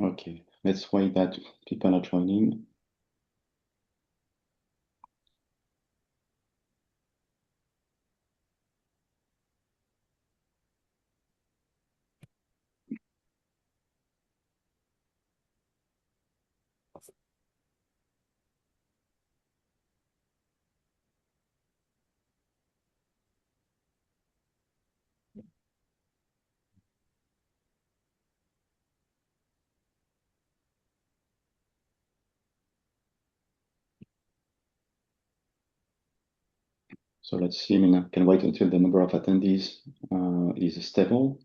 Okay, let's wait that people are joining. So let's see, I can wait until the number of attendees is stable.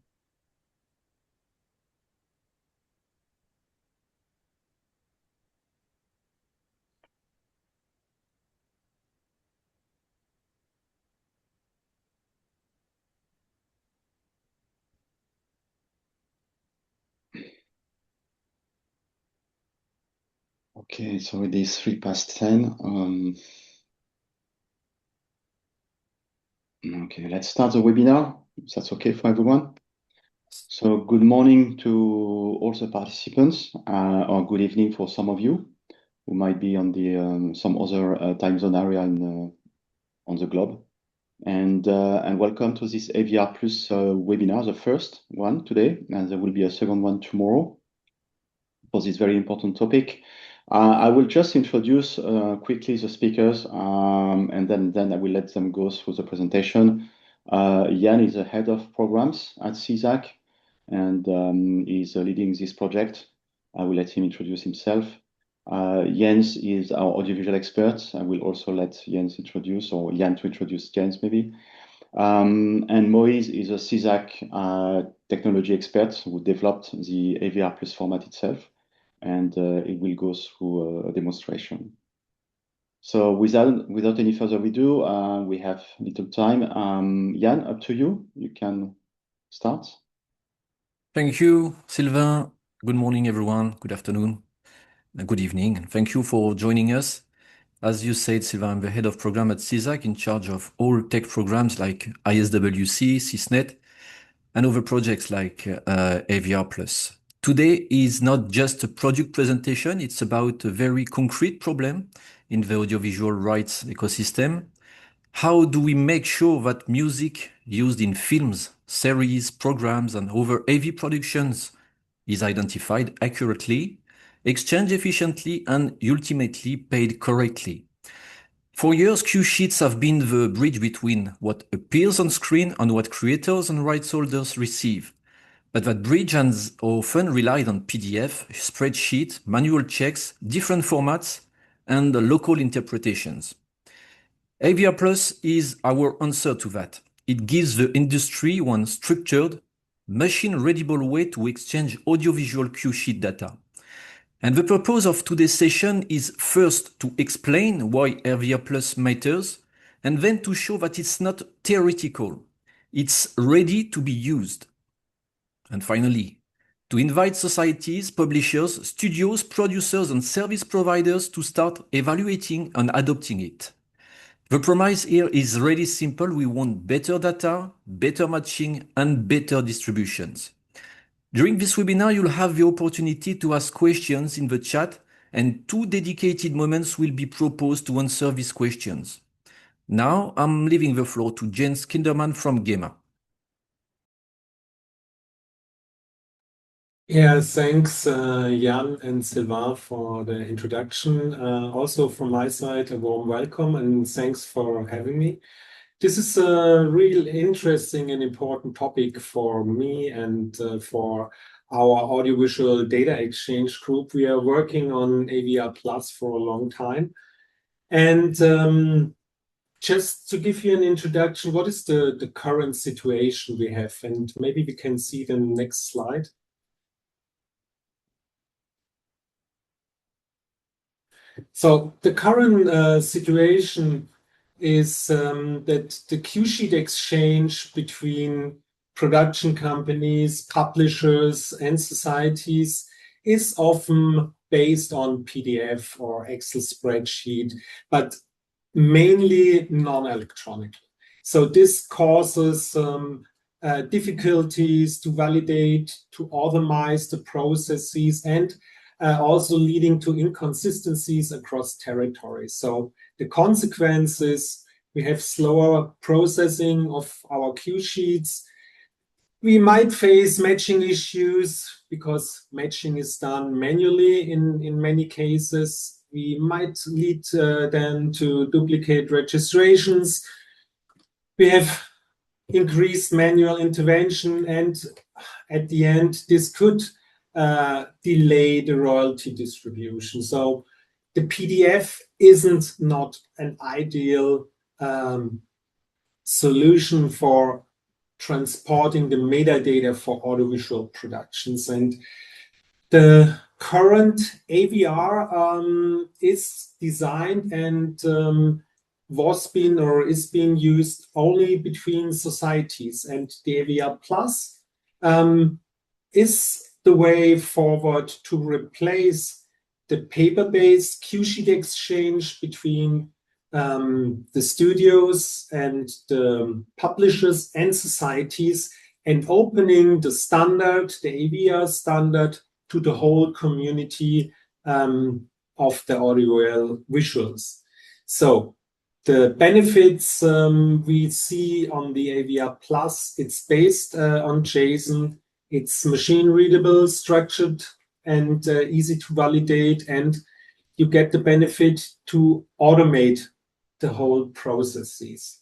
Okay, so it is 10:03. Okay, let's start the webinar, if that's okay for everyone. So good morning to all the participants, or good evening for some of you who might be on the some other time zone area on the globe. And welcome to this AVR Plus webinar, the first one today, and there will be a second one tomorrow for this very important topic. I will just introduce quickly the speakers, and then I will let them go through the presentation. Jan is the head of programs at CSAC, and is leading this project. I will let him introduce himself. Jens is our audiovisual expert. I will also let Jens introduce, or Jan to introduce Jens maybe. And Moise is a CSAC technology expert who developed the AVR Plus format itself, and it will go through a demonstration. So without any further ado, we have little time. Jan, up to you. You can start. Thank you, Sylvain. Good morning, everyone. Good afternoon, good evening, and thank you for joining us. As you said, Sylvain, I'm the head of program at CSAC, in charge of all tech programs like ISWC, CSNET, and other projects like AVR+. Today is not just a product presentation, it's about a very concrete problem in the audiovisual rights ecosystem. How do we make sure that music used in films, series, programs, and other AV productions is identified accurately, exchanged efficiently, and ultimately paid correctly? For years, cue sheets have been the bridge between what appears on screen and what creators and rights holders receive. But that bridge has often relied on PDF, spreadsheet, manual checks, different formats, and local interpretations. AVR Plus is our answer to that. It gives the industry one structured, machine-readable way to exchange audiovisual cue sheet data. And the purpose of today's session is first to explain why AVR Plus matters, and then to show that it's not theoretical. It's ready to be used. And finally, to invite societies, publishers, studios, producers, and service providers to start evaluating and adopting it. The promise here is really simple. We want better data, better matching, and better distributions. During this webinar, you'll have the opportunity to ask questions in the chat, and 2 dedicated moments will be proposed to answer these questions. Now, I'm leaving the floor to Jens Kinderman from GEMA. Yeah, thanks, Jan and Sylvain, for the introduction. Also from my side, a warm welcome and thanks for having me. This is a real interesting and important topic for me and for our audiovisual data exchange group. We are working on AVR Plus for a long time. And just to give you an introduction, what is the current situation we have? And maybe we can see the next slide. So the current situation is that the cue sheet exchange between production companies, publishers, and societies is often based on PDF or Excel spreadsheet, but mainly non-electronic. So this causes difficulties to validate, to automate the processes, and also leading to inconsistencies across territories. So the consequences, we have slower processing of our cue sheets. We might face matching issues because matching is done manually in many cases. We might lead then to duplicate registrations. We have increased manual intervention, and at the end, this could delay the royalty distribution. So the PDF isn't not an ideal solution for transporting the metadata for audiovisual productions. And the current AVR is designed and is being used only between societies, and the AVR Plus is the way forward to replace the paper-based cue sheet exchange between the studios and the publishers and societies, and opening the standard, the AVR standard, to the whole community of the audio visuals. So the benefits we see on the AVR Plus, it's based on JSON, it's machine readable, structured, and easy to validate, and you get the benefit to automate the whole processes.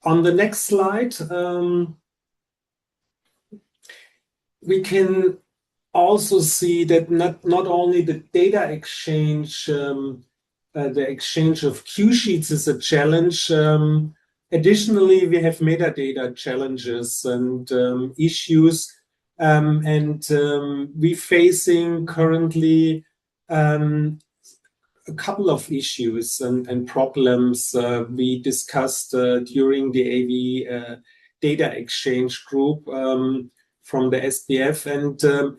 On the next slide, we can also see that not only the data exchange, the exchange of cue sheets is a challenge. Additionally, we have metadata challenges and issues, and we're facing currently a couple of issues and problems we discussed during the AV data exchange group from the SPF. And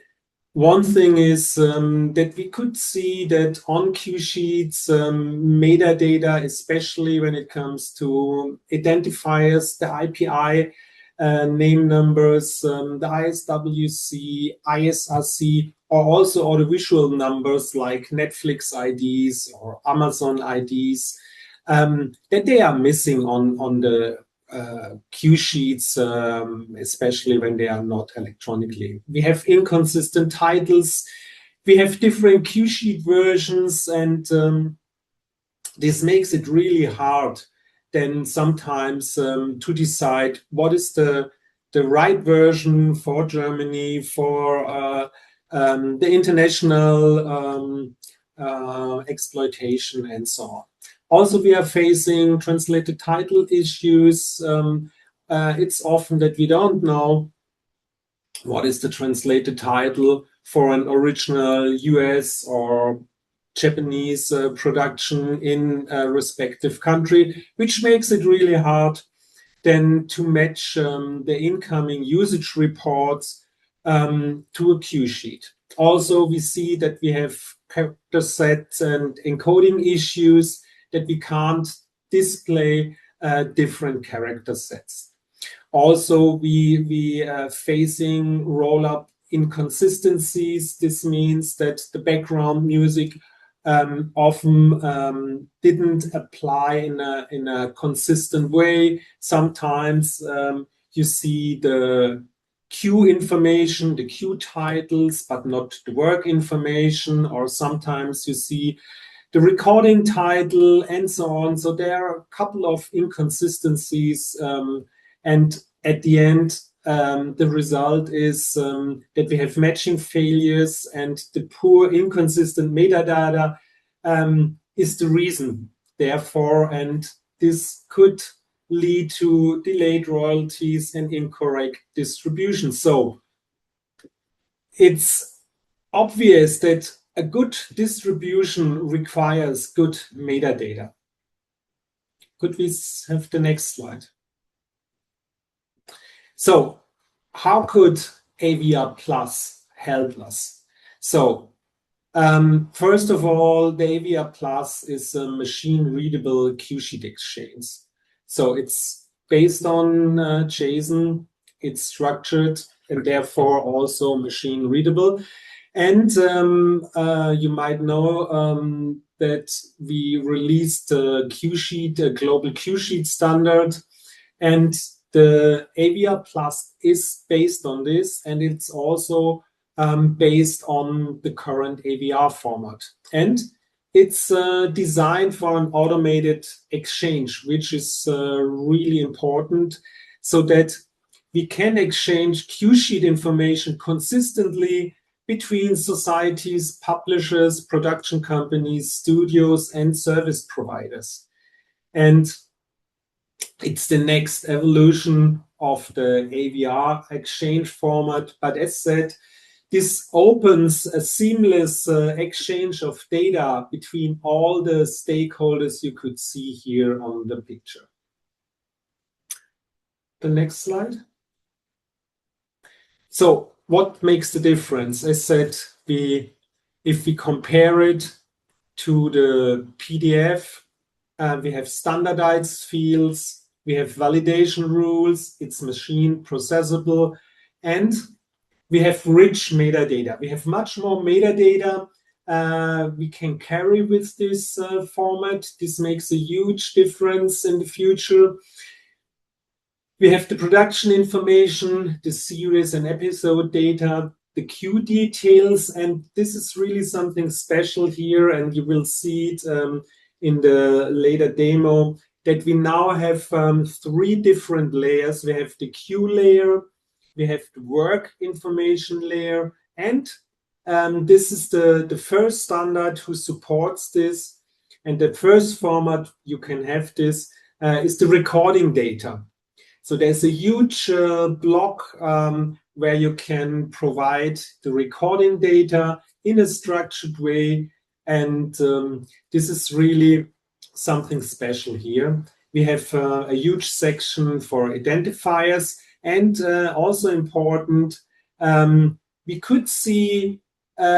one thing is that we could see that on cue sheets, metadata, especially when it comes to identifiers, the IPI, name numbers, the ISWC, ISRC, or also audiovisual numbers like Netflix IDs or Amazon IDs, that they are missing on the cue sheets, especially when they are not electronically. We have inconsistent titles, we have different cue sheet versions, and this makes it really hard then sometimes to decide what is the right version for Germany, for the international exploitation, and so on. Also, we are facing translated title issues. It's often that we don't know what is the translated title for an original US or Japanese production in a respective country, which makes it really hard then to match the incoming usage reports to a cue sheet. Also, we see that we have character sets and encoding issues, that we can't display different character sets. Also, we are facing roll-up inconsistencies. This means that the background music often didn't apply in a consistent way. Sometimes you see the cue information, the cue titles, but not the work information, or sometimes you see the recording title, and so on. So there are a couple of inconsistencies, and at the end, the result is that we have matching failures, and the poor, inconsistent metadata is the reason, therefore, and this could lead to delayed royalties and incorrect distribution. So it's obvious that a good distribution requires good metadata. Could we have the next slide? So how could AVR Plus help us? So first of all, the AVR Plus is a machine readable cue sheet exchange. So it's based on JSON. It's structured and therefore also machine readable. And you might know that we released a Q-Sheet, a global Q-Sheet standard, and the AVR Plus is based on this, and it's also based on the current AVR format. And it's designed for an automated exchange, which is really important, so that we can exchange Q-Sheet information consistently between societies, publishers, production companies, studios, and service providers. And it's the next evolution of the AVR exchange format. But as said, this opens a seamless exchange of data between all the stakeholders you could see here on the picture. The next slide. So what makes the difference? As said, if we compare it to the PDF, we have standardized fields, we have validation rules, it's machine processable, and we have rich metadata. We have much more metadata we can carry with this format. This makes a huge difference in the future. We have the production information, the series and episode data, the Q details, and this is really something special here, and you will see it in the later demo, that we now have 3 different layers. We have the Q layer, we have the work information layer, and this is the first standard who supports this. And the first format you can have this is the recording data. So there's a huge block where you can provide the recording data in a structured way. And this is really something special here. We have a huge section for identifiers, and also important, we could see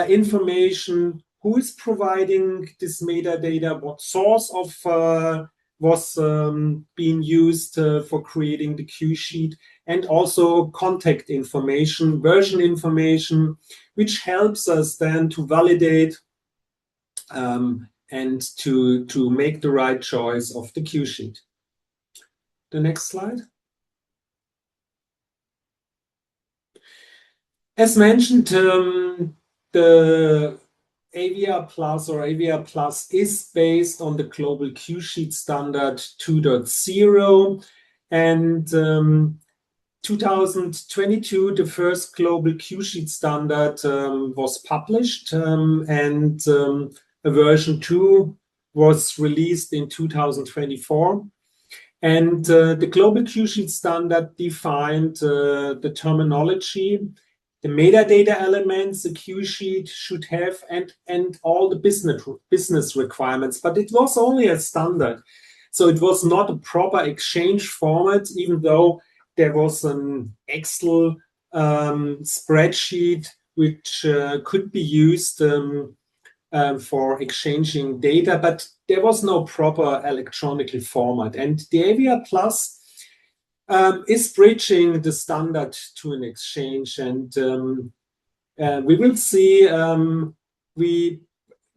information, who is providing this metadata, what source of was being used for creating the Q-Sheet, and also contact information, version information, which helps us then to validate and to make the right choice of the Q-Sheet. The next slide. As mentioned, the AVR Plus or AVR Plus is based on the global Q-Sheet standard 2.0, and 2022, the first global Q-Sheet standard was published, and a version 2 was released in 2024. And the global Q-Sheet standard defined the terminology, the metadata elements the Q-Sheet should have, and all the business requirements. But it was only a standard. So it was not a proper exchange format, even though there was an Excel spreadsheet which could be used for exchanging data, but there was no proper electronic format. And the AVR Plus is bridging the standard to an exchange, and we will see.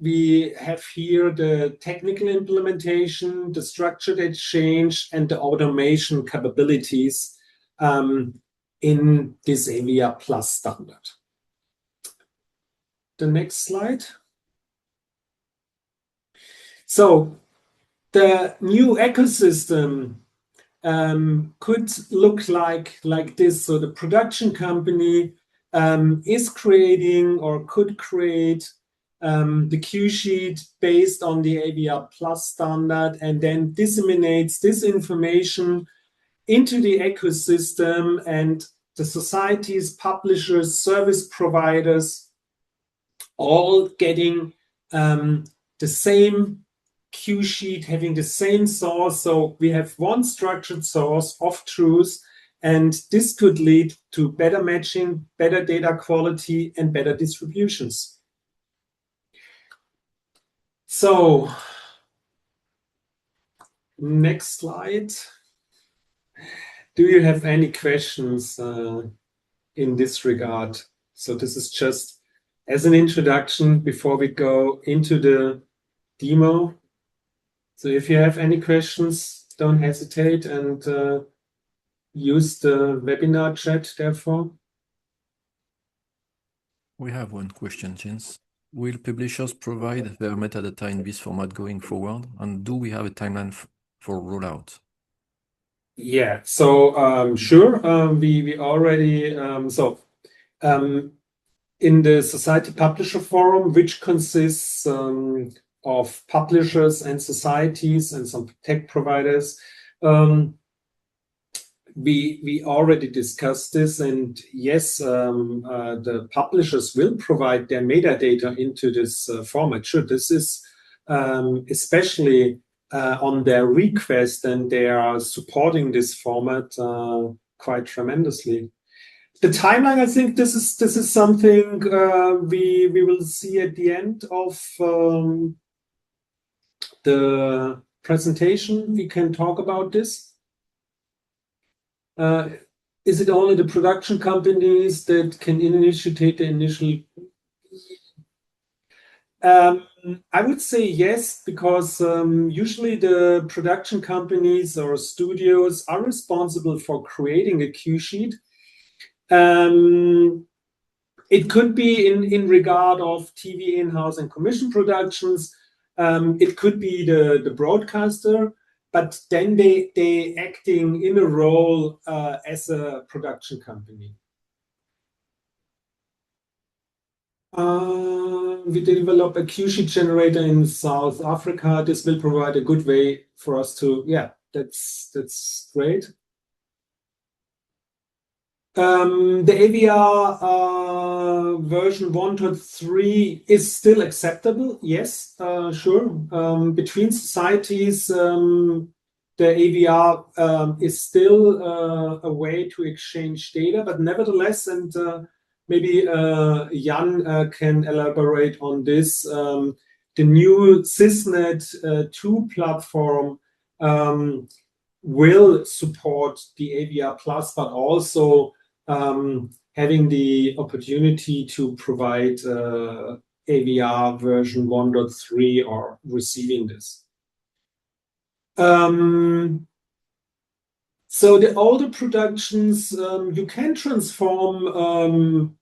We have here the technical implementation, the structured exchange, and the automation capabilities in this AVR Plus standard. The next slide. So the new ecosystem could look like this. So the production company is creating or could create the Q-Sheet based on the AVR Plus standard, and then disseminates this information into the ecosystem, and the societies, publishers, service providers, all getting the same Q-Sheet, having the same source. So we have one structured source of truth, and this could lead to better matching, better data quality, and better distributions. So next slide. do you have any questions in this regard? So this is just as an introduction before we go into the demo. So if you have any questions, don't hesitate and use the webinar chat, therefore. We have one question, Jens. Will publishers provide their metadata in this format going forward? And do we have a timeline for rollout? Yeah, so sure, we already, in the Society Publisher Forum, which consists of publishers and societies and some tech providers, we already discussed this, and yes, the publishers will provide their metadata into this format. Sure, this is especially on their request, and they are supporting this format quite tremendously. The timeline, I think this is something we will see at the end of the presentation. We can talk about this. Is it only the production companies that can initiate the initial? I would say yes, because usually the production companies or studios are responsible for creating a cue sheet. It could be in regard of TV in-house and commission productions. It could be the broadcaster, but then they acting in a role as a production company. We develop a cue sheet generator in South Africa. This will provide a good way for us to, yeah, that's great. The AVR version 1.3 is still acceptable. Yes, sure. Between societies, the AVR is still a way to exchange data, but nevertheless, and maybe Jan can elaborate on this, the new SysNet 2 platform will support the AVR Plus, but also having the opportunity to provide AVR version 1.3 or receiving this. So the older productions, you can transform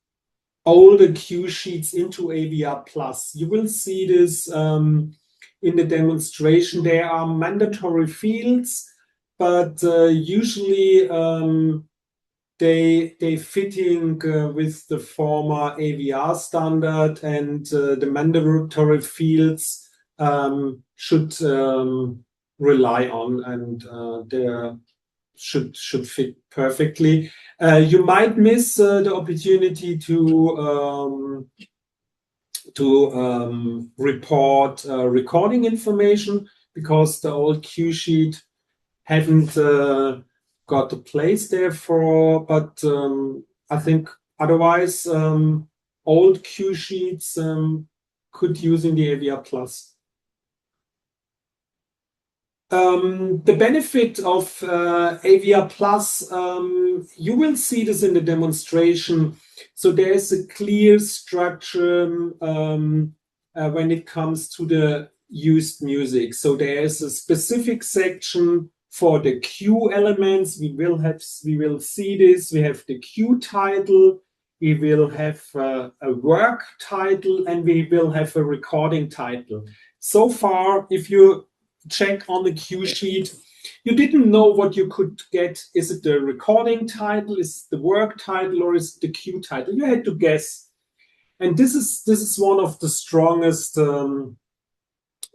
older cue sheets into AVR Plus. You will see this in the demonstration. There are mandatory fields, but usually they fitting with the former AVR standard, and the mandatory fields should rely on, and they should fit perfectly. You might miss the opportunity to report recording information, because the old cue sheet haven't got a place there for, but I think otherwise old cue sheets could use in the AVR Plus. The benefit of AVR Plus, you will see this in the demonstration. So there's a clear structure when it comes to the used music. So there's a specific section for the cue elements. We will see this. We have the cue title, we will have a work title, and we will have a recording title. So far, if you check on the cue sheet, you didn't know what you could get. Is it the recording title, is it the work title, or is it the cue title? You had to guess. And this is one of the strongest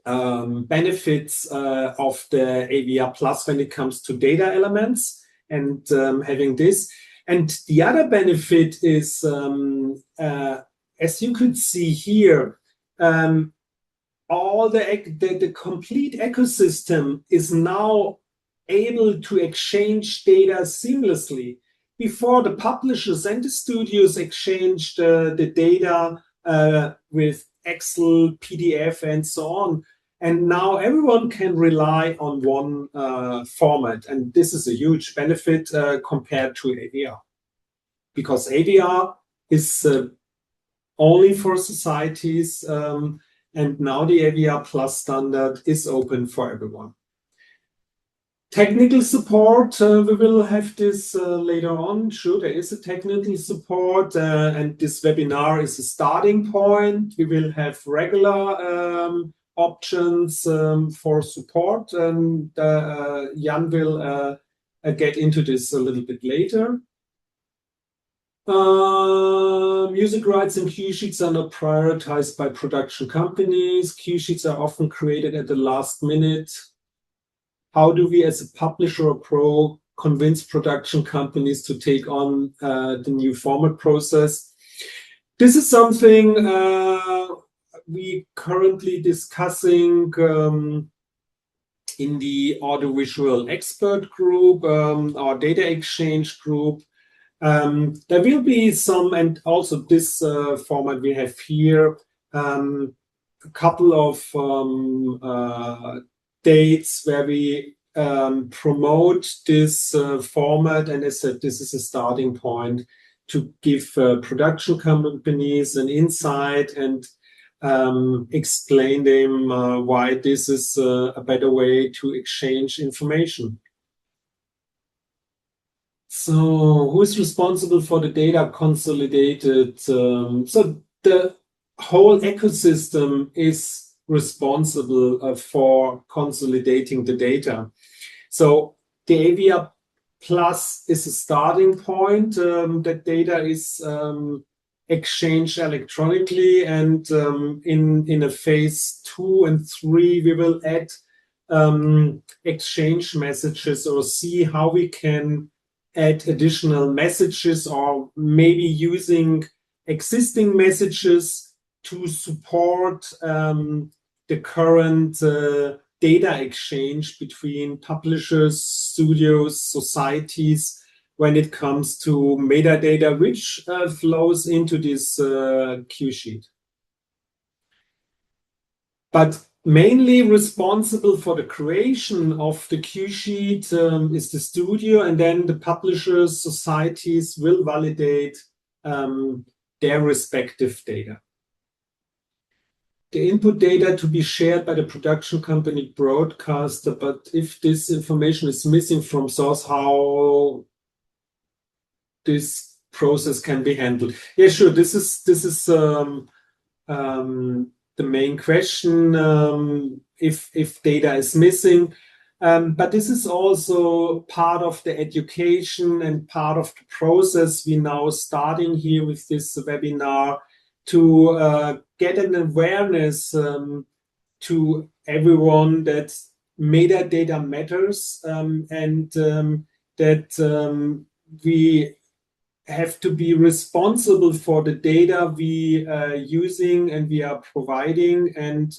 benefits of the AVR Plus when it comes to data elements and having this. And the other benefit is, as you could see here, all the complete ecosystem is now able to exchange data seamlessly. Before, the publishers and the studios exchanged the data with Excel, PDF, and so on. And now everyone can rely on one format. And this is a huge benefit compared to AVR. Because AVR is only for societies, and now the AVR Plus standard is open for everyone. Technical support, we will have this later on. Sure, there is a technical support, and this webinar is a starting point. We will have regular options for support, and Jan will get into this a little bit later. Music rights and cue sheets are not prioritized by production companies. Cue sheets are often created at the last minute. How do we, as a publisher or pro, convince production companies to take on the new format process? This is something we currently discussing in the Audiovisual expert group, our data exchange group. There will be some, and also this format we have here, a couple of dates where we promote this format, and as I said, this is a starting point to give production companies an insight and explain them why this is a better way to exchange information. So who is responsible for the data consolidated? So the whole ecosystem is responsible for consolidating the data. So the AVR Plus is a starting point. That data is exchanged electronically, and in a phase 2 and 3, we will add exchange messages or see how we can add additional messages, or maybe using existing messages to support the current data exchange between publishers, studios, societies, when it comes to metadata, which flows into this cue sheet. But mainly responsible for the creation of the cue sheet is the studio, and then the publishers, societies will validate their respective data. The input data to be shared by the production company broadcaster, but if this information is missing from source, how this process can be handled? Yeah, sure. This is the main question, if data is missing. But this is also part of the education and part of the process we now starting here with this webinar to get an awareness to everyone that metadata matters, and that we have to be responsible for the data we are using and we are providing, and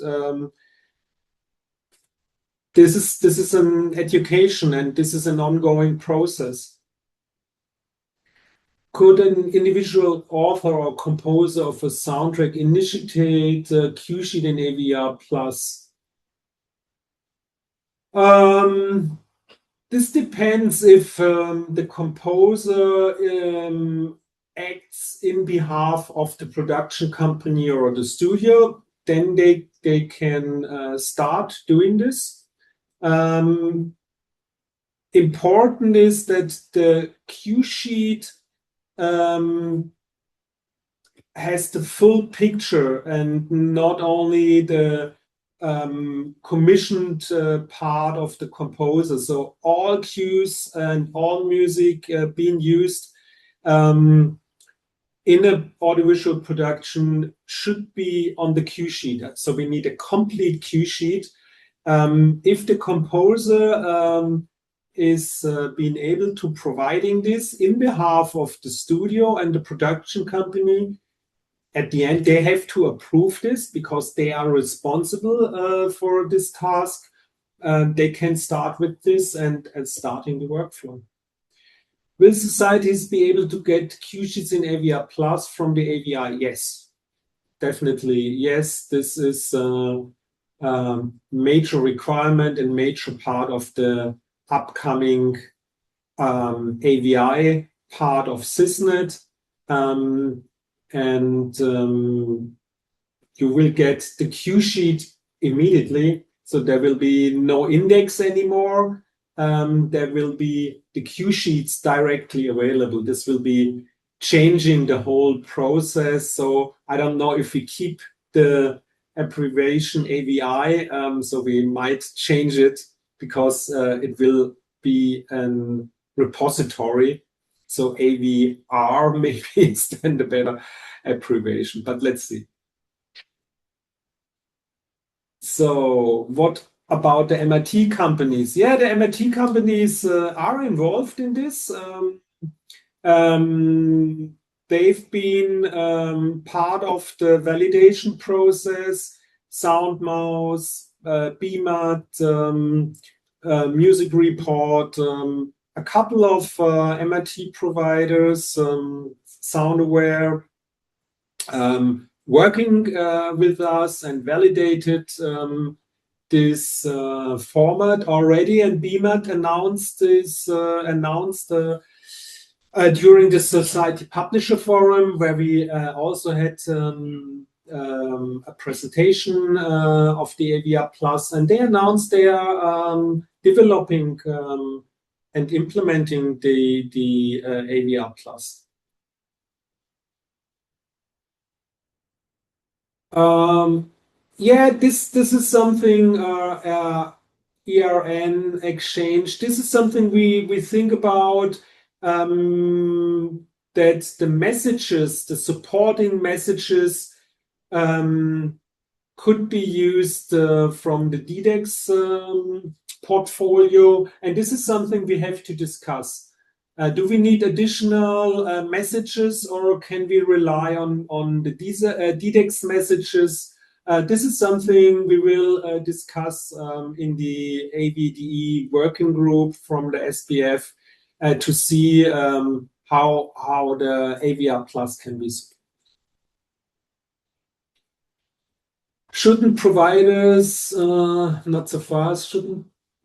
this is an education, and this is an ongoing process. Could an individual author or composer of a soundtrack initiate a cue sheet in AVR Plus? This depends if the composer acts in behalf of the production company or the studio, then they can start doing this. Important is that the cue sheet has the full picture and not only the commissioned part of the composer. So all cues and all music being used in an audiovisual production should be on the cue sheet. So we need a complete cue sheet. If the composer is being able to providing this in behalf of the studio and the production company, at the end they have to approve this because they are responsible for this task. They can start with this and starting the workflow. Will societies be able to get cue sheets in AVR Plus from the AVR? Yes, definitely yes. This is major requirement and major part of the upcoming AVI part of SysNet. You will get the Q sheet immediately, so there will be no index anymore. There will be the Q sheets directly available. This will be changing the whole process. So I don't know if we keep the abbreviation AVI, so we might change it because it will be a repository. So AVR maybe is then the better abbreviation, but let's see. So what about the MIT companies? Yeah, the MIT companies are involved in this. They've been part of the validation process, SoundMouse, BMAT, Music Report, a couple of MIT providers, SoundAware, working with us and validated this format already, and BMAT announced this during the Society Publisher Forum, where we also had a presentation of the AVR Plus, and they announced they are developing and implementing the AVR Plus. Yeah, this is something ERN exchange. This is something we think about, that the messages, the supporting messages, could be used from the DDEX portfolio, and this is something we have to discuss. Do we need additional messages, or can we rely on the DDEX messages? This is something we will discuss in the AVDE working group from the SPF to see how the AVR Plus can be supported. Shouldn't providers, not so fast,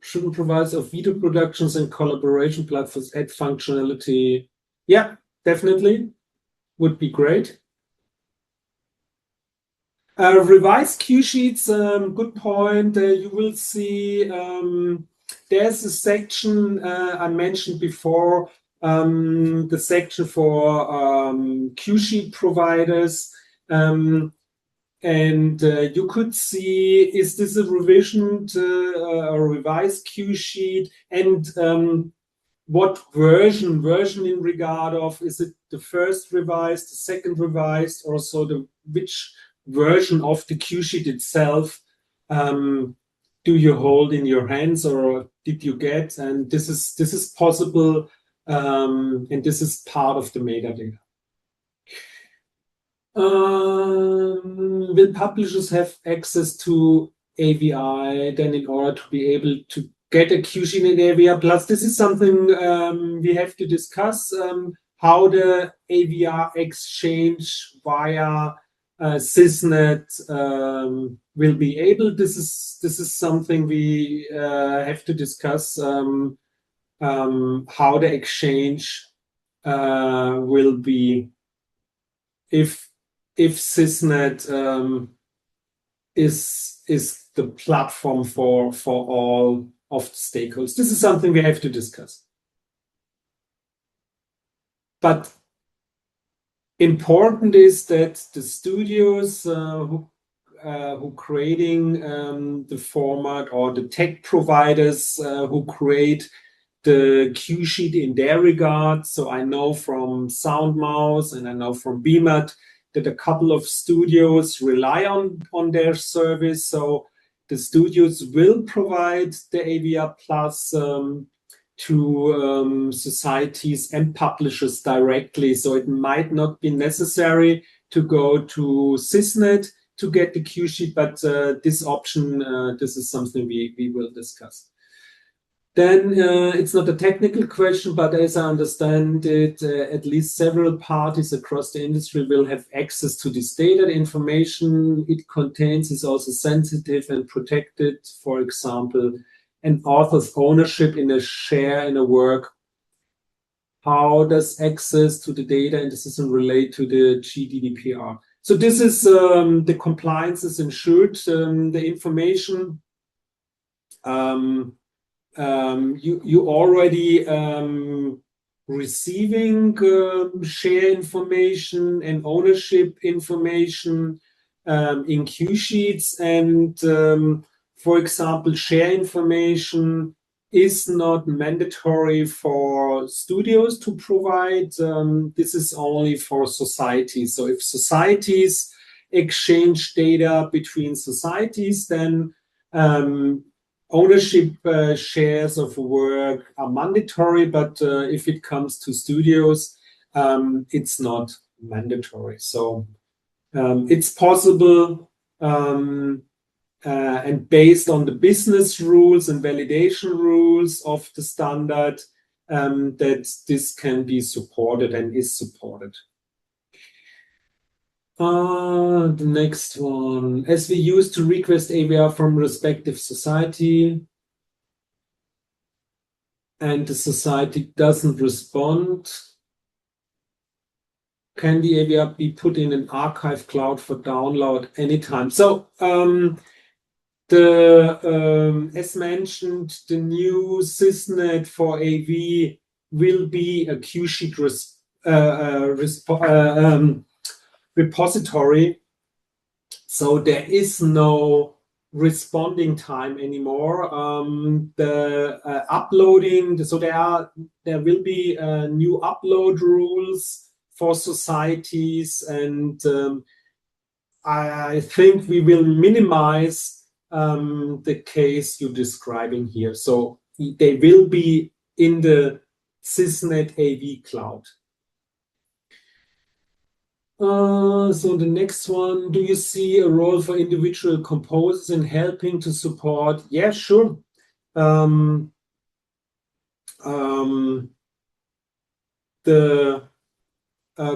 shouldn't providers of video productions and collaboration platforms add functionality? Yeah, definitely. Would be great. Revised Q sheets, good point. You will see there's a section I mentioned before, the section for Q sheet providers. And you could see, is this a revision to a revised Q sheet, and what version in regard of, is it the first revised, the second revised, or so which version of the Q sheet itself do you hold in your hands, or did you get? And this is possible, and this is part of the metadata. Will publishers have access to AVI then in order to be able to get a Q sheet in AVR Plus? This is something we have to discuss, how the AVR exchange via SysNet will be able. This is something we have to discuss, how the exchange will be if SysNet is the platform for all of the stakeholders. This is something we have to discuss. But important is that the studios who creating the format, or the tech providers who create the Q sheet in their regard. So I know from SoundMouse and I know from BMAT that a couple of studios rely on their service. So the studios will provide the AVR Plus to societies and publishers directly. So it might not be necessary to go to SysNet to get the Q sheet, but this option, this is something we will discuss. Then it's not a technical question, but as I understand it, at least several parties across the industry will have access to this data. The information it contains is also sensitive and protected. For example, an author's ownership in a share in a work. How does access to the data in the system relate to the GDPR? So this is the compliance is ensured. The information you already receiving share information and ownership information in Q sheets, and for example, share information is not mandatory for studios to provide. This is only for societies. So if societies exchange data between societies, then ownership shares of work are mandatory, but if it comes to studios, it's not mandatory. So it's possible, and based on the business rules and validation rules of the standard, that this can be supported and is supported. The next one, as we used to request AVR from respective society and the society doesn't respond, can the AVR be put in an archive cloud for download anytime? So as mentioned, the new sysnet for AV will be a Q sheet repository, so there is no responding time anymore. The uploading, so there will be new upload rules for societies, and I think we will minimize the case you're describing here. So they will be in the sysnet AV cloud. So the next one, do you see a role for individual composers in helping to support? Yeah, sure. The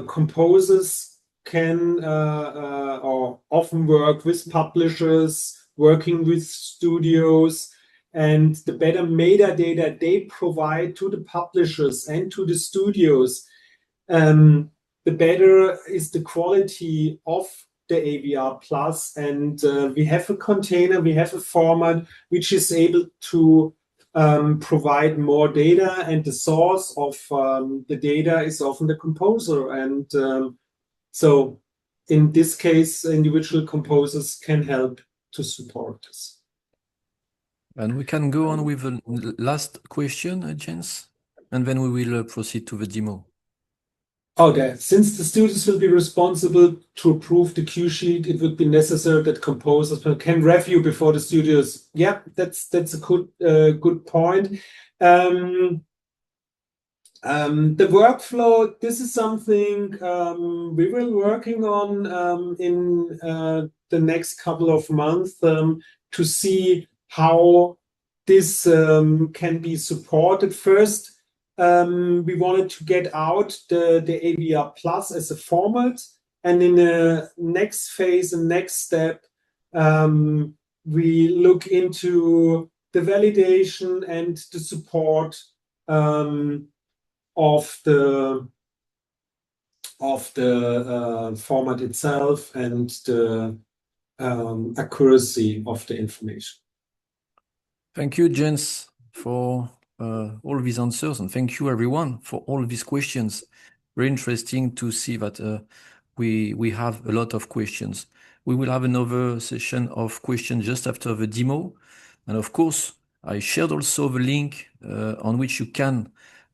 composers can or often work with publishers, working with studios, and the better metadata they provide to the publishers and to the studios, the better is the quality of the AVR Plus. And we have a container, we have a format which is able to provide more data, and the source of the data is often the composer. And so in this case, individual composers can help to support this. And we can go on with the last question, Jens, and then we will proceed to the demo. Okay, since the studios will be responsible to approve the Q sheet, it would be necessary that composers can review before the studios. Yeah, that's a good point. The workflow, this is something we will working on in the next couple of months to see how this can be supported. First, we wanted to get out the AVR Plus as a format, and in the next phase and next step, we look into the validation and the support of the format itself and the accuracy of the information. Thank you, Jens, for all these answers, and thank you everyone for all these questions. Very interesting to see that we have a lot of questions. We will have another session of questions just after the demo, and of course I shared also the link on which you can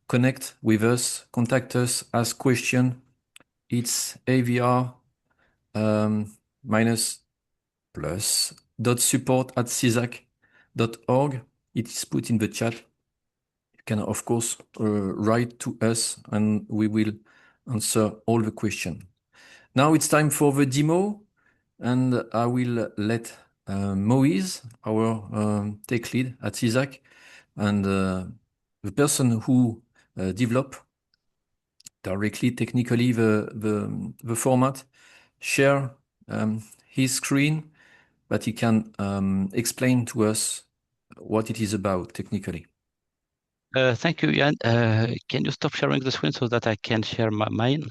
connect with us, contact us, ask question. It's AVR +support@cisac.org. It is put in the chat. You can, of course, write to us and we will answer all the questions. Now it's time for the demo, and I will let Moise, our tech lead at CISAC, and the person who develop directly technically the format share his screen, but he can explain to us what it is about technically. Thank you, Jan. Can you stop sharing the screen so that I can share mine?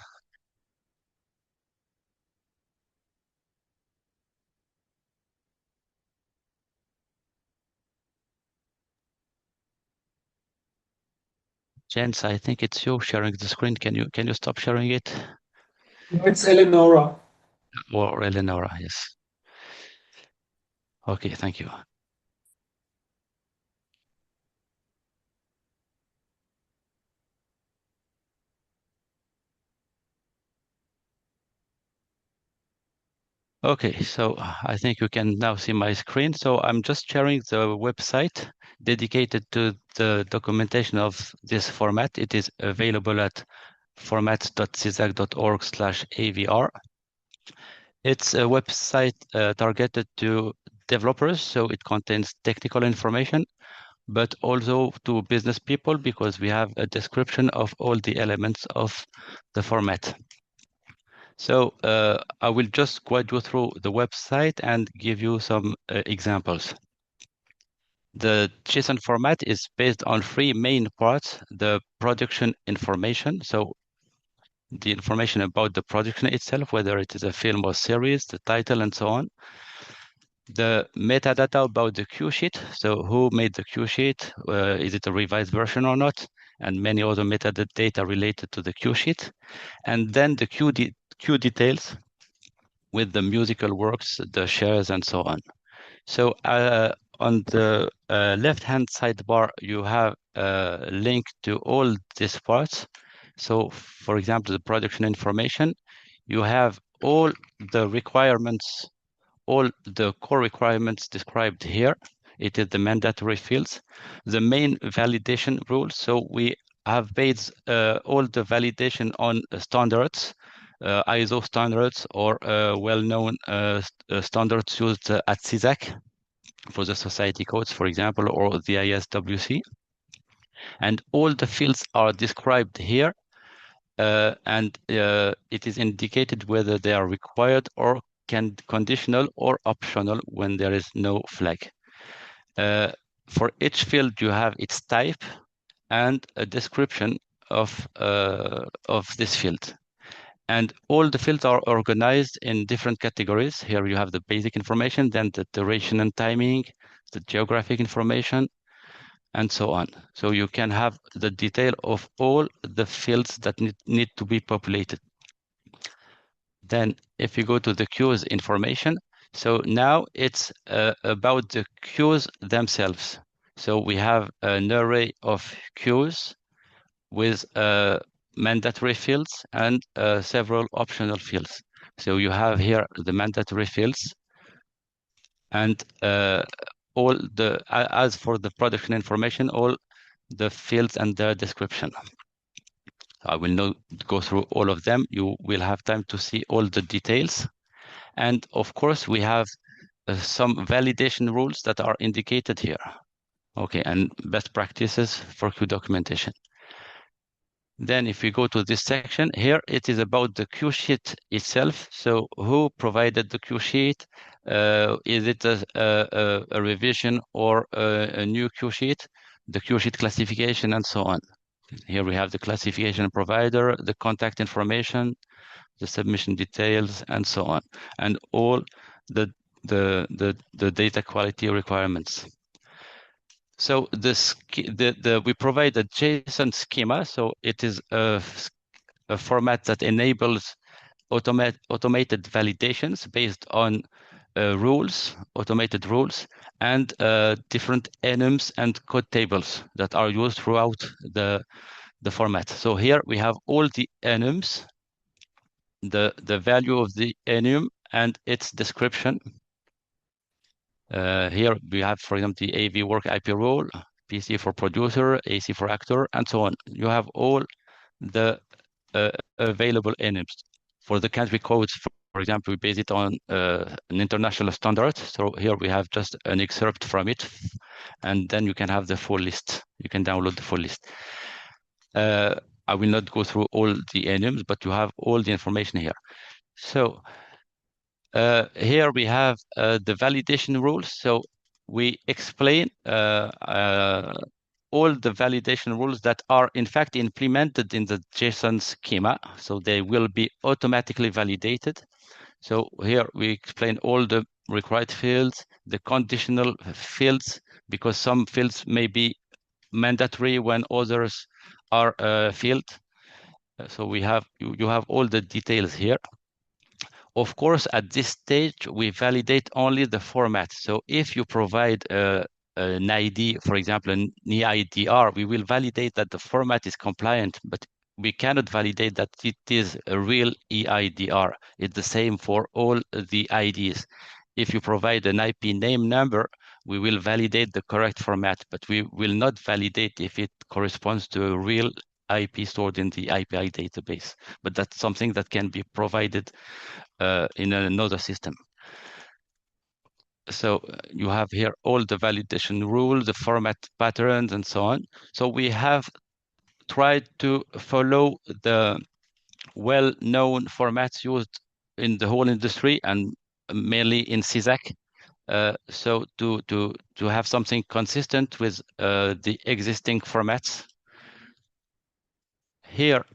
Jens, I think it's you sharing the screen. Can you stop sharing it? It's Eleonora. Or Eleonora, yes. Okay, thank you. Okay, so I think you can now see my screen. So I'm just sharing the website dedicated to the documentation of this format. It is available at format.cisac.org/AVR. It's a website targeted to developers, so it contains technical information, but also to business people because we have a description of all the elements of the format. So I will just guide you through the website and give you some examples. The JSON format is based on three main parts: the production information, so the information about the production itself, whether it is a film or series, the title, and so on. The metadata about the cue sheet, so who made the cue sheet, is it a revised version or not, and many other metadata related to the cue sheet. And then the cue details with the musical works, the shares, and so on. So on the left-hand sidebar, you have a link to all these parts. So for example, the production information, you have all the requirements, all the core requirements described here. It is the mandatory fields, the main validation rules. So we have based all the validation on standards, ISO standards, or well-known standards used at CISAC for the society codes, for example, or the ISWC. And all the fields are described here, and it is indicated whether they are required or conditional or optional when there is no flag. For each field, you have its type and a description of this field. And all the fields are organized in different categories. Here you have the basic information, then the duration and timing, the geographic information, and so on. So you can have the detail of all the fields that need to be populated. Then if you go to the cues information, so now it's about the cues themselves. So we have an array of cues with mandatory fields and several optional fields. So you have here the mandatory fields, and all the as for the production information, all the fields and their description. I will not go through all of them. You will have time to see all the details. And of course, we have some validation rules that are indicated here. Okay, and best practices for Q documentation. Then if we go to this section here, it is about the cue sheet itself. So who provided the cue sheet? Is it a revision or a new cue sheet? The cue sheet classification and so on. Here we have the classification provider, the contact information, the submission details, and so on, and all the data quality requirements. So we provide a JSON schema. So it is a format that enables automated validations based on rules, automated rules, and different enums and code tables that are used throughout the format. So here we have all the enums, the value of the enum and its description. Here we have, for example, the AV work IP role, PC for producer, AC for actor, and so on. You have all the available enums. For the country codes, For example, we base it on an international standard. So here we have just an excerpt from it, and then you can have the full list. You can download the full list. I will not go through all the enums, but you have all the information here. So here we have the validation rules. So we explain all the validation rules that are in fact implemented in the JSON schema. So they will be automatically validated. So here we explain all the required fields, the conditional fields, because some fields may be mandatory when others are field. So we have you have all the details here. Of course, at this stage, we validate only the format. So if you provide an ID, for example, an EIDR, we will validate that the format is compliant, but we cannot validate that it is a real EIDR. It's the same for all the IDs. If you provide an IP name number, we will validate the correct format, but we will not validate if it corresponds to a real IP stored in the API database. But that's something that can be provided in another system. So you have here all the validation rules, the format patterns, and so on. So we have tried to follow the well-known formats used in the whole industry and mainly in CISAC. So to have something consistent with the existing formats. Here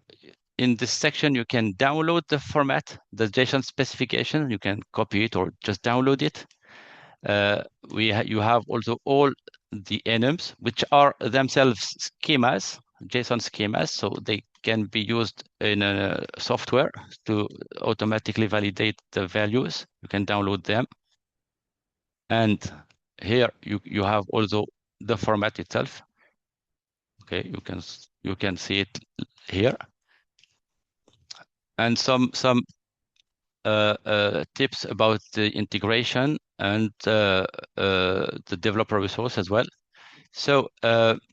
in this section, you can download the format, the JSON specification. You can copy it or just download it. You have also all the enums, which are themselves schemas, JSON schemas, so they can be used in a software to automatically validate the values. You can download them. And here you have also the format itself. Okay, you can see it here. And some tips about the integration and the developer resource as well. So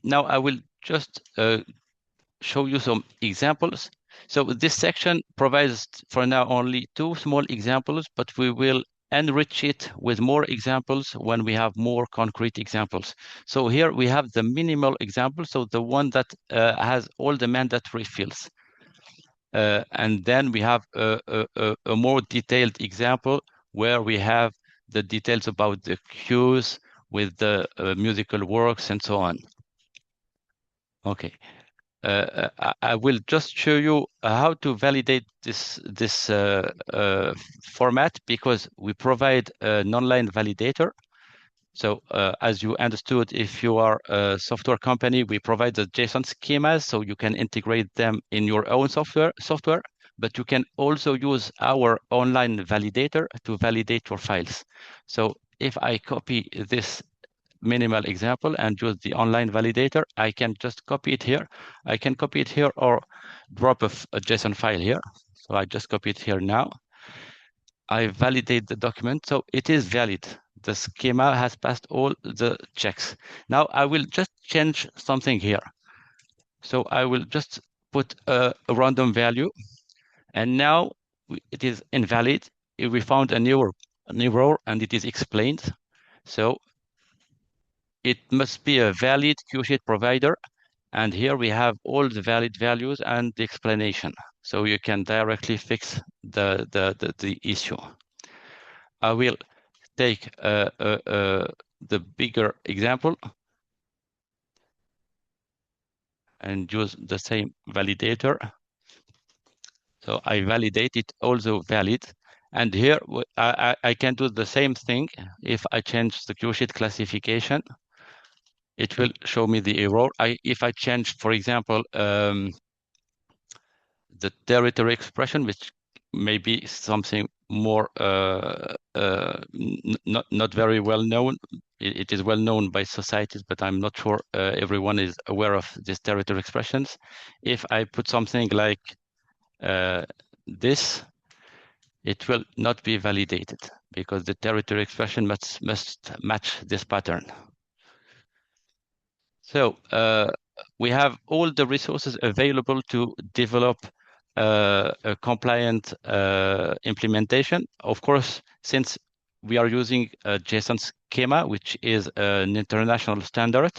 now I will just show you some examples. So this section provides for now only 2 small examples, but we will enrich it with more examples when we have more concrete examples. So here we have the minimal example, so the one that has all the mandatory fields. And then we have a more detailed example where we have the details about the cues with the musical works and so on. Okay, I will just show you how to validate this format, because we provide an online validator. So as you understood, if you are a software company, we provide the JSON schemas, so you can integrate them in your own software, but you can also use our online validator to validate your files. So if I copy this minimal example and use the online validator, I can just copy it here. I can copy it here or drop a JSON file here. So I just copy it here now. I validate the document, so it is valid. The schema has passed all the checks. Now I will just change something here. So I will just put a random value, and now it is invalid. We found an error and it is explained. So it must be a valid QSheet provider. And here we have all the valid values and the explanation. So you can directly fix the issue. I will take the bigger example and use the same validator. So I validate it also valid. And here I can do the same thing. If I change the QSheet classification, it will show me the error. If I change, for example, the territory expression, which may be something more not very well known. It is well known by societies, but I'm not sure everyone is aware of these territory expressions. If I put something like this, it will not be validated because the territory expression must match this pattern. So we have all the resources available to develop a compliant implementation. Of course, since we are using a JSON schema, which is an international standard,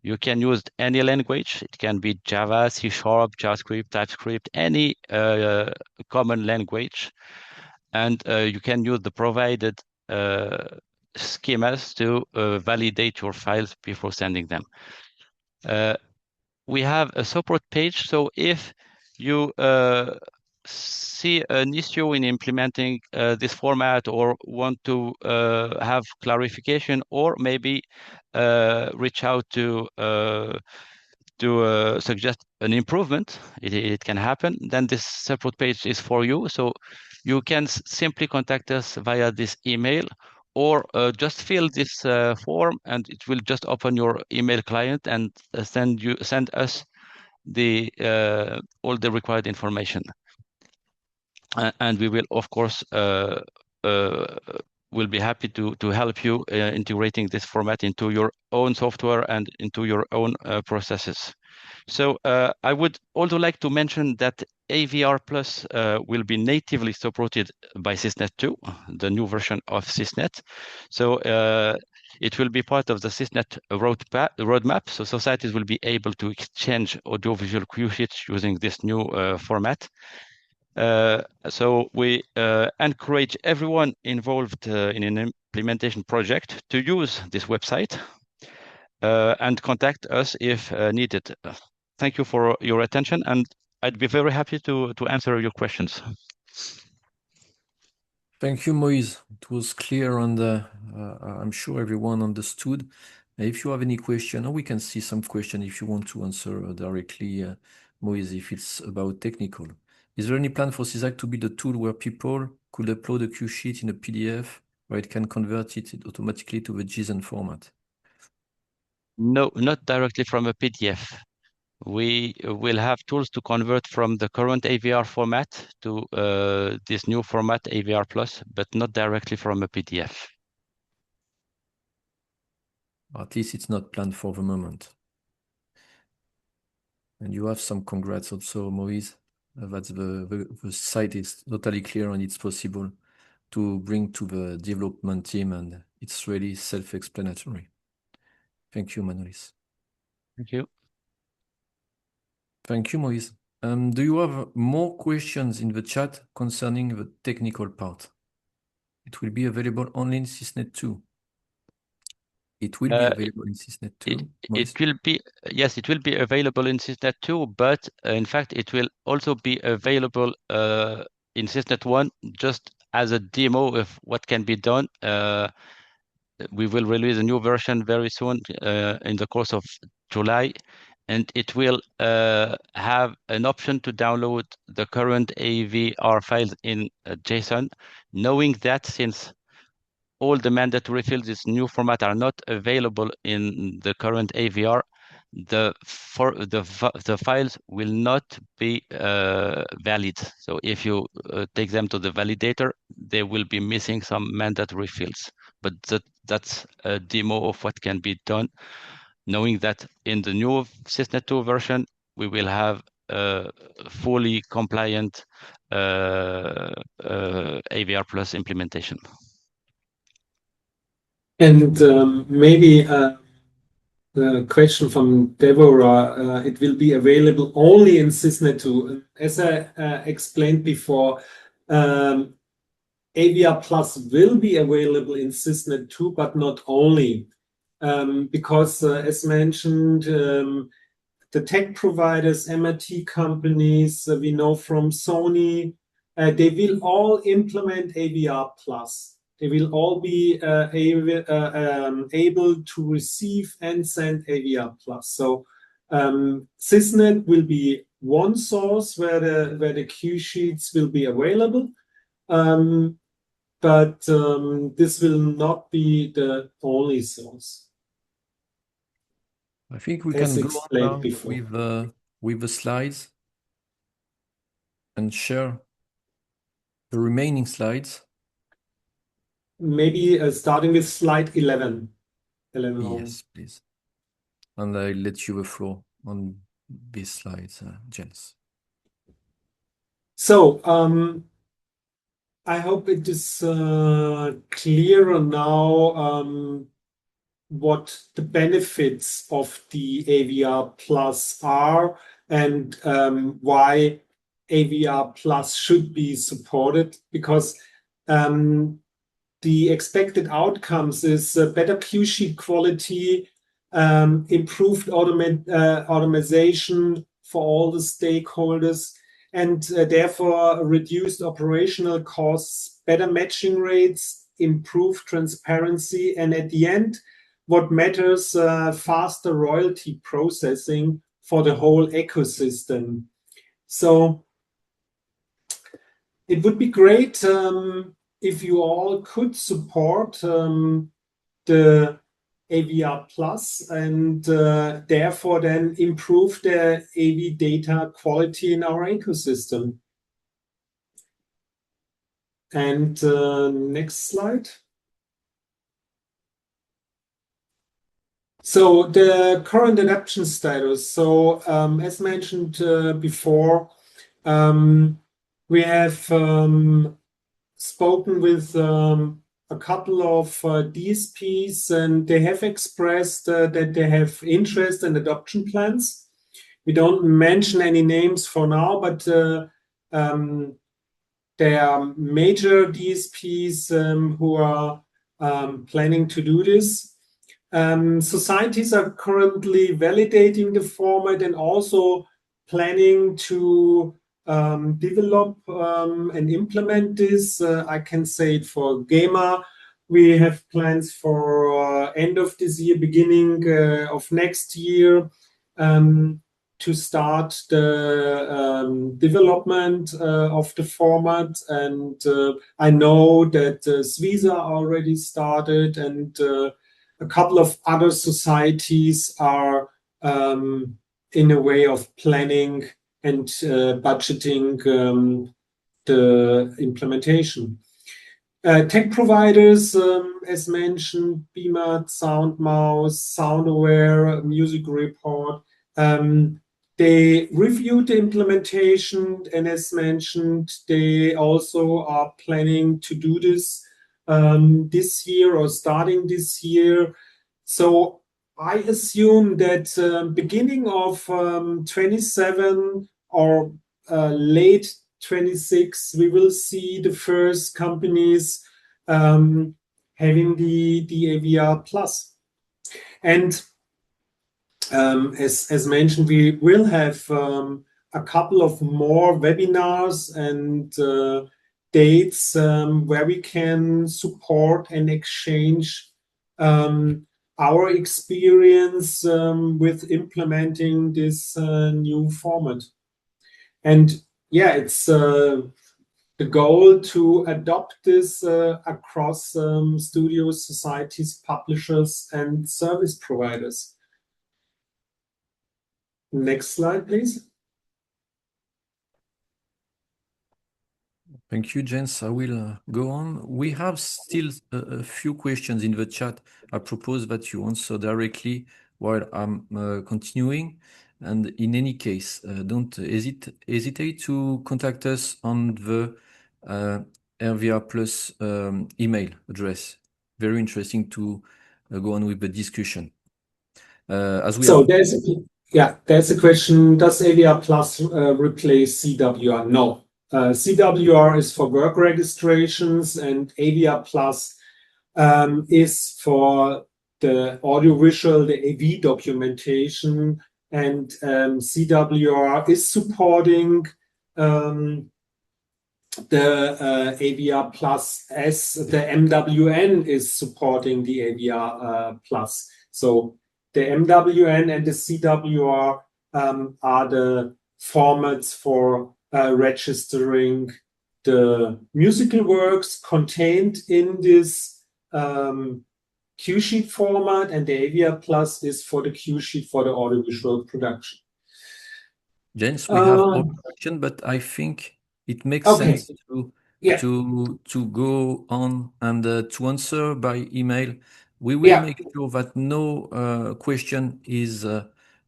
you can use any language. It can be Java, C#, JavaScript, TypeScript, any common language. And you can use the provided schemas to validate your files before sending them. We have a support page. So if you see an issue in implementing this format or want to have clarification or maybe reach out to suggest an improvement, it can happen, then this support page is for you. So you can simply contact us via this email or just fill this form and it will just open your email client and send us the all the required information. And we will, of course, will be happy to help you integrating this format into your own software and into your own processes. So I would also like to mention that AVR Plus will be natively supported by Sysnet 2, the new version of Sysnet. So it will be part of the Sysnet roadmap. So societies will be able to exchange audiovisual cue sheets using this new format. So we encourage everyone involved in an implementation project to use this website and contact us if needed. Thank you for your attention, and I'd be very happy to answer your questions. Thank you, Moise. It was clear and I'm sure everyone understood. If you have any question, or we can see some question if you want to answer directly, Moise, if it's about technical. Is there any plan for CISAC to build a tool where people could upload a cue sheet in a PDF where it can convert it automatically to the JSON format? No, not directly from a PDF. We will have tools to convert from the current AVR format to this new format, AVR Plus, but not directly from a PDF. At least it's not planned for the moment. And you have some congrats also, Moise. That's the site is totally clear and it's possible to bring to the development team and it's really self-explanatory. Thank you, Manolis. Thank you. Thank you, Moise. Do you have more questions in the chat concerning the technical part? It will be available only in Sysnet 2. It will be available in Sysnet 2. It will be, yes, it will be available in Sysnet 2, but in fact, it will also be available in Sysnet 1 just as a demo of what can be done. We will release a new version very soon in the course of July, and it will have an option to download the current AVR files in JSON, knowing that since all the mandatory fields in this new format are not available in the current AVR, the files will not be valid. So if you take them to the validator, they will be missing some mandatory fields. But that's a demo of what can be done, knowing that in the new Sysnet 2 version, we will have a fully compliant AVR Plus implementation. And maybe a question from Deborah. It will be available only in Sysnet 2. As I explained before, AVR Plus will be available in Sysnet 2, but not only. Because as mentioned, the tech providers, MIT companies, we know from Sony, they will all implement AVR Plus. They will all be able to receive and send AVR Plus. So Sysnet will be one source where the cue sheets will be available. But this will not be the only source. I think we can go on now with the slides and share the remaining slides. Maybe starting with slide 11. Yes, please. And I let you the floor on these slides, Jens. So I hope it is clearer now what the benefits of the AVR Plus are and why AVR Plus should be supported, because the expected outcomes is better cue sheet quality, improved automation for all the stakeholders, and therefore reduced operational costs, better matching rates, improved transparency, and at the end, what matters, faster royalty processing for the whole ecosystem. So it would be great if you all could support the AVR Plus and therefore then improve the AV data quality in our ecosystem. And next slide. So the current adoption status. So as mentioned before, we have spoken with a couple of DSPs, and they have expressed that they have interest and adoption plans. We don't mention any names for now, but there are major DSPs who are planning to do this. Societies are currently validating the format and also planning to develop and implement this. I can say it for GEMA. We have plans for end of this year, beginning of next year, to start the development of the format. And I know that Svisa already started, and a couple of other societies are in a way of planning and budgeting the implementation. Tech providers, as mentioned, BMAT, SoundMouse, SoundAware, Music Report, they reviewed the implementation, and as mentioned, they also are planning to do this this year or starting this year. So I assume that beginning of 27 or late 26, we will see the first companies having the AVR Plus. And as mentioned, we will have a couple of more webinars and dates where we can support and exchange our experience with implementing this new format. And yeah, it's the goal to adopt this across studios, societies, publishers, and service providers. Next slide, please. Thank you, Jens. I will go on. We have still a few questions in the chat. I propose that you answer directly while I'm continuing. And in any case, don't hesitate to contact us on the AVR Plus email address. Very interesting to go on with the discussion. As we So there's a question: does AVR Plus replace CWR? No. CWR is for work registrations, and AVR Plus is for the audiovisual, the AV documentation, and CWR is supporting the AVR Plus as the MWN is supporting the AVR Plus. So the MWN and the CWR are the formats for registering the musical works contained in this cue sheet format, and the AVR Plus is for the cue sheet for the audiovisual production. Jens, we have a question, but I think it makes sense to go on and to answer by email. We will make sure that no question is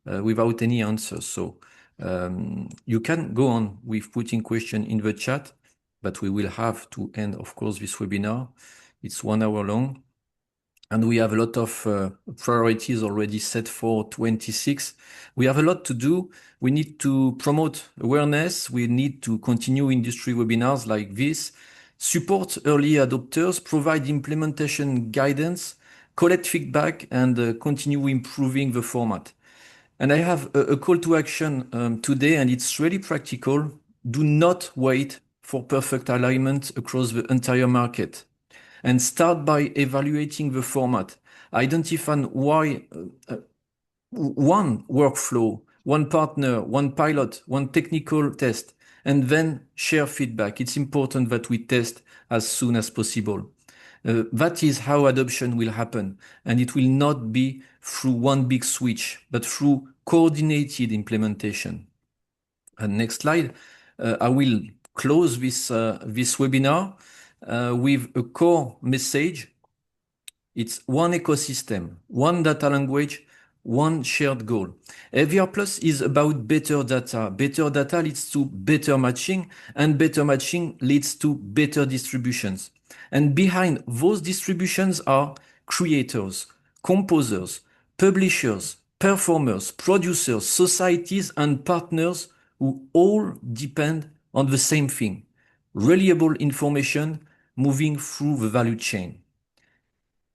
without any answer. So You can go on with putting question in the chat, but we will have to end, of course, this webinar. It's 1 hour long. And we have a lot of priorities already set for 26. We have a lot to do. We need to promote awareness. We need to continue industry webinars like this, support early adopters, provide implementation guidance, collect feedback, and continue improving the format. And I have a call to action today, and it's really practical. Do not wait for perfect alignment across the entire market, and start by evaluating the format. Identify why one workflow, one partner, one pilot, one technical test, and then share feedback. It's important that we test as soon as possible. That is how adoption will happen, and it will not be through one big switch, but through coordinated implementation. Next slide. I will close this webinar with a core message. It's one ecosystem, one data language, one shared goal. AVR Plus is about better data. Better data leads to better matching, and better matching leads to better distributions. And behind those distributions are creators, composers, publishers, performers, producers, societies, and partners who all depend on the same thing: reliable information moving through the value chain.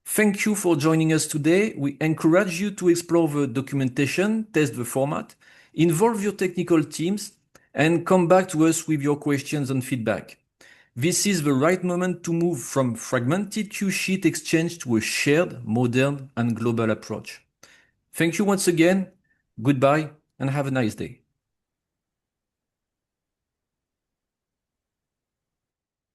Thank you for joining us today. We encourage you to explore the documentation, test the format, involve your technical teams, and come back to us with your questions and feedback. This is the right moment to move from fragmented Q sheet exchange to a shared, modern, and global approach. Thank you once again. Goodbye, and have a nice day.